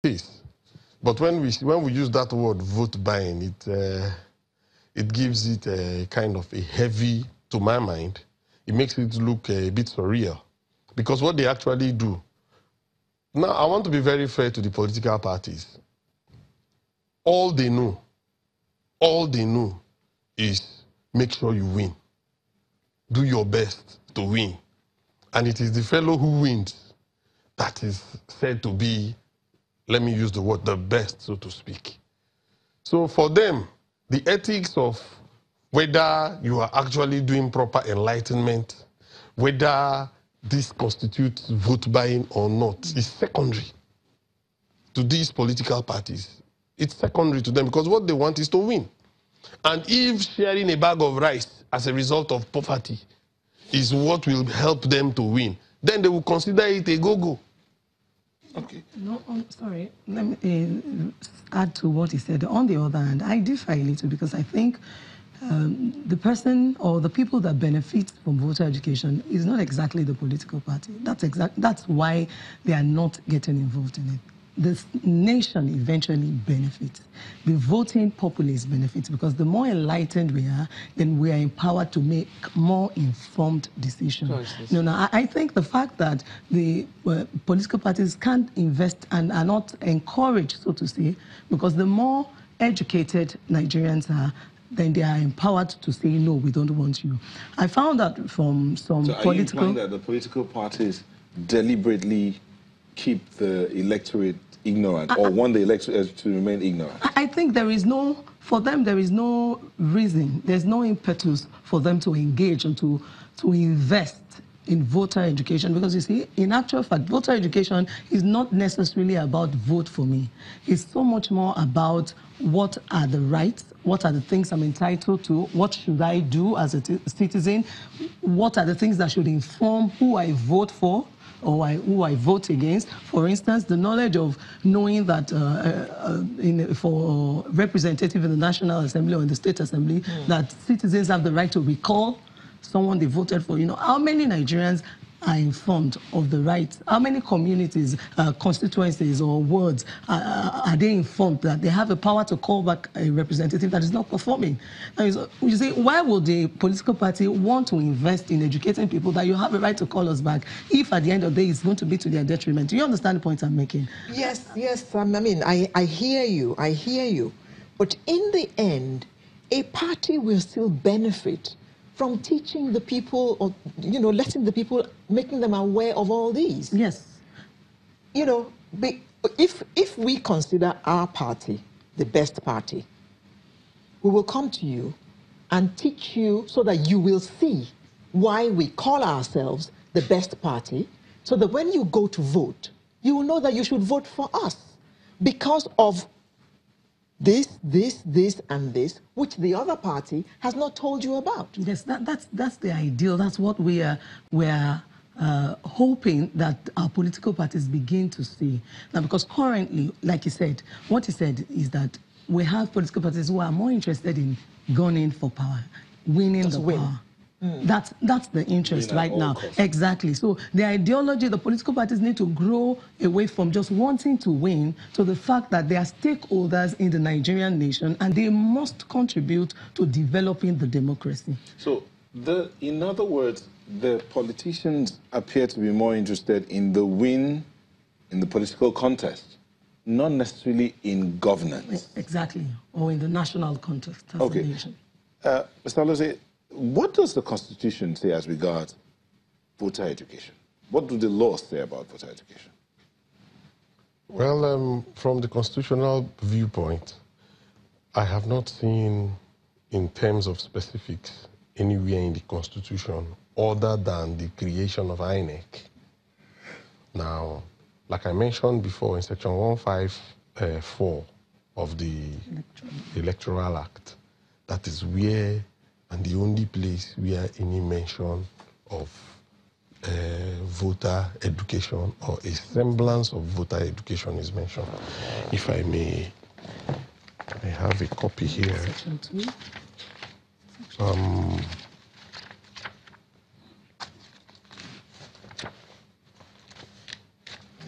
case. But when we use that word vote buying, it gives it a kind of a heavy, to my mind, it makes it look a bit surreal. Because what they actually do, now I want to be very fair to the political parties. All they know is make sure you win. Do your best to win. And it is the fellow who wins that is said to be, let me use the word, the best, so to speak. So for them, the ethics of whether you are actually doing proper enlightenment, whether this constitutes vote buying or not, is secondary to these political parties. It's secondary to them because what they want is to win. And if sharing a bag of rice as a result of poverty is what will help them to win, then they will consider it a go-go. Okay. No, sorry. Let me add to what he said. On the other hand, I differ a little because I think the person or the people that benefit from voter education is not exactly the political party. That's why they are not getting involved in it. The nation eventually benefits. The voting populace benefits because the more enlightened we are, then we are empowered to make more informed decisions. I think the fact that the political parties can't invest and are not encouraged, so to say, because the more educated Nigerians are, then they are empowered to say, no, we don't want you. I found that from some so political... are you implying that the political parties deliberately keep the electorate ignorant or want the electorate to remain ignorant? I think for them, there is no reason, there's no impetus for them to engage and to invest in voter education because you see, in actual fact, voter education is not necessarily about vote for me. It's so much more about what are the rights, what are the things I'm entitled to, what should I do as a citizen, what are the things that should inform who I vote for, or who I vote against. For instance, the knowledge of knowing that for representative in the National Assembly or in the State Assembly, that citizens have the right to recall someone they voted for. How many Nigerians are informed of the rights? How many communities, constituencies or wards are they informed that they have a power to call back a representative that is not performing? You see, why would the political party want to invest in educating people that you have a right to call us back if at the end of the day it's going to be to their detriment? Do you understand the point I'm making? Yes. I mean, I hear you. But in the end, a party will still benefit from teaching the people, or letting the people, making them aware of all these. Yes. If we consider our party the best party, we will come to you and teach you so that you will see why we call ourselves the best party, so that when you go to vote, you will know that you should vote for us because of this, and this, which the other party has not told you about. Yes, that's the ideal. That's what we are hoping that our political parties begin to see. Now, because currently, like you said, what he said is that we have political parties who are more interested in gunning for power, winning the power. That's the interest right now. Exactly. So the ideology, the political parties need to grow away from just wanting to win to the fact that they are stakeholders in the Nigerian nation and they must contribute to developing the democracy. So, in other words, the politicians appear to be more interested in the win in the political contest, not necessarily in governance. Exactly. Or in the national context of the nation. Mr. Alozie, what does the Constitution say as regards voter education? What do the laws say about voter education? Well, from the constitutional viewpoint, I have not seen, in terms of specifics, anywhere in the Constitution other than the creation of INEC. Now, like I mentioned before, in Section 154 of the Electoral Act, that is where and the only place where any mention of voter education or a semblance of voter education is mentioned. If I may, I have a copy here. Section 2. I'm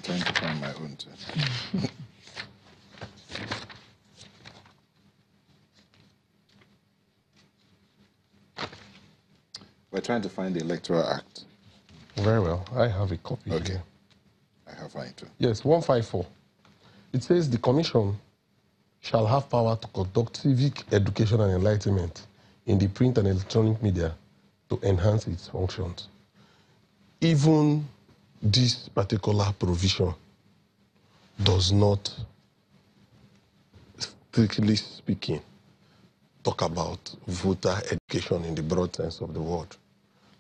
trying to find my own too. We're trying to find the Electoral Act. Very well. I have a copy Okay. here. I have mine too. Yes, 154. It says the commission shall have power to conduct civic education and enlightenment in the print and electronic media to enhance its functions. Even this particular provision does not, strictly speaking, talk about voter education in the broad sense of the word.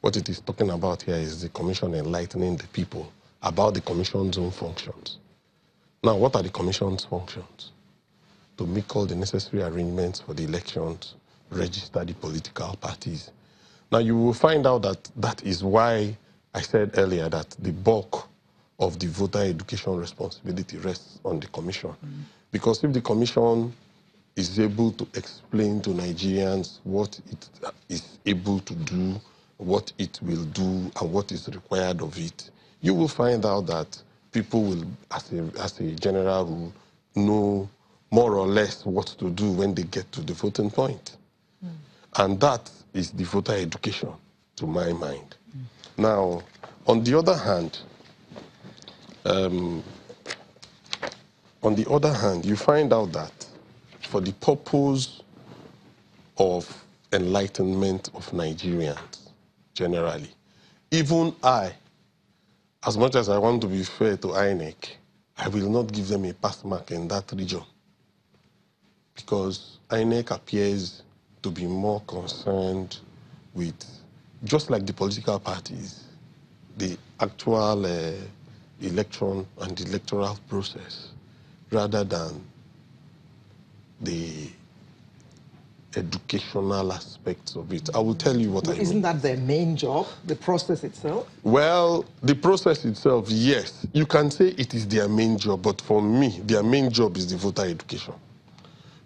What it is talking about here is the commission enlightening the people about the commission's own functions. Now, what are the commission's functions? To make all the necessary arrangements for the elections, register the political parties. Now, you will find out that that is why I said earlier that the bulk of the voter education responsibility rests on the commission. Because if the commission is able to explain to Nigerians what it is able to do, what it will do, and what is required of it, you will find out that people will, as a general rule, know more or less what to do when they get to the voting point. And that is the voter education, to my mind. Now, on the other hand, you find out that for the purpose of enlightenment of Nigerians generally, even I, as much as I want to be fair to INEC, I will not give them a pass mark in that region, because INEC appears to be more concerned with, just like the political parties, the actual election and the electoral process, rather than the educational aspects of it. I will tell you what I mean. Isn't that their main job, the process itself? Well, the process itself, yes. You can say it is their main job, but for me, their main job is the voter education.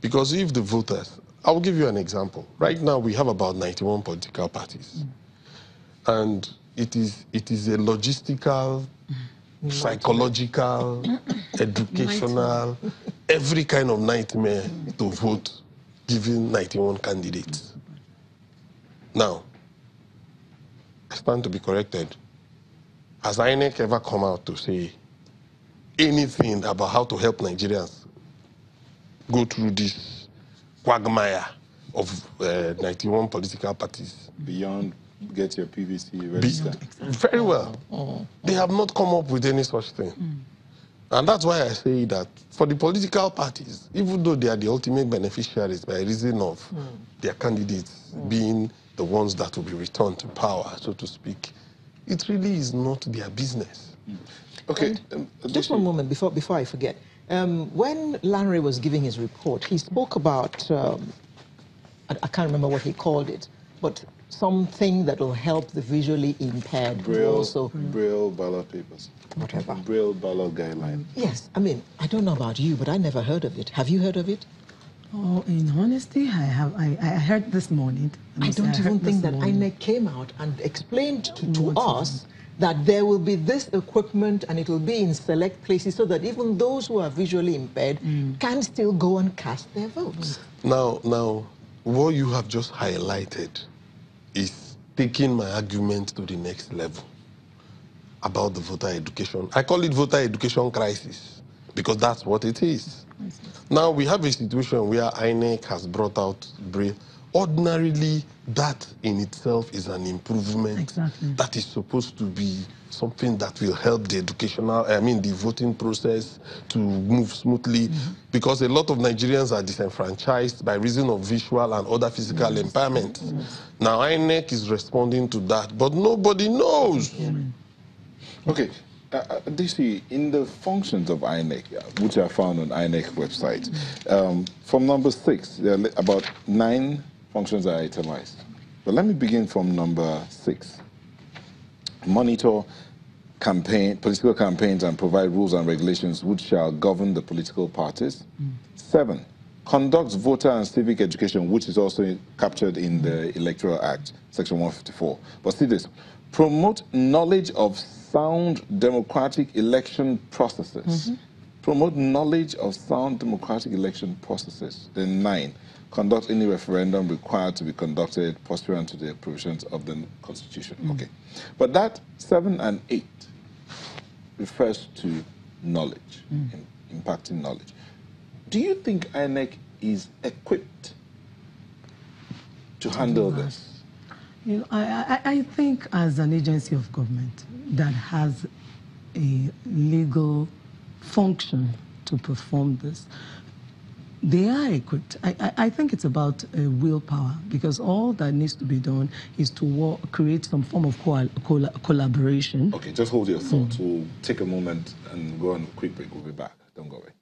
Because if the voters, I'll give you an example. Right now, we have about 91 political parties. And it is a logistical, psychological, educational, every kind of nightmare to vote, given 91 candidates. Now, I stand to be corrected. Has INEC ever come out to say anything about how to help Nigerians go through this quagmire of 91 political parties? Beyond get your PVC registered. Very well. They have not come up with any such thing. And that's why I say that for the political parties, even though they are the ultimate beneficiaries by reason of their candidates being the ones that will be returned to power, so to speak, it really is not their business. Okay. Just one moment before I forget. When Lanre was giving his report, he spoke about, I can't remember what he called it, but something that will help the visually impaired. Braille ballot papers. Whatever. Braille ballot guideline. Yes, I mean, I don't know about you, but I never heard of it. Have you heard of it? Oh, in honesty, I have. I heard this morning. I don't even think that INEC came out and explained to us that there will be this equipment and it will be in select places so that even those who are visually impaired can still go and cast their votes. Now, what you have just highlighted is taking my argument to the next level about the voter education. I call it voter education crisis because that's what it is. Now, we have a situation where INEC has brought out Braille. Ordinarily, that in itself is an improvement. Exactly. That is supposed to be something that will help the the voting process to move smoothly, because a lot of Nigerians are disenfranchised by reason of visual and other physical impairments. Now, INEC is responding to that, but nobody knows. Okay. DC, in the functions of INEC, which are found on INEC website, from number 6, there are about 9 functions are itemized. But let me begin from number 6. Monitor political campaigns and provide rules and regulations which shall govern the political parties. 7, conducts voter and civic education, which is also captured in the Electoral Act, Section 154. But see this, promote knowledge of sound democratic election processes promote knowledge of sound democratic election processes. Then 9, conduct any referendum required to be conducted pursuant to the provisions of the Constitution. Okay. But that 7 and 8 refers to knowledge, impacting knowledge. Do you think INEC is equipped to handle this? You know, I think as an agency of government that has a legal function to perform this, they are equipped. I think it's about willpower, because all that needs to be done is to create some form of collaboration. Okay, just hold your thoughts. We'll take a moment and go on a quick break. We'll be back. Don't go away.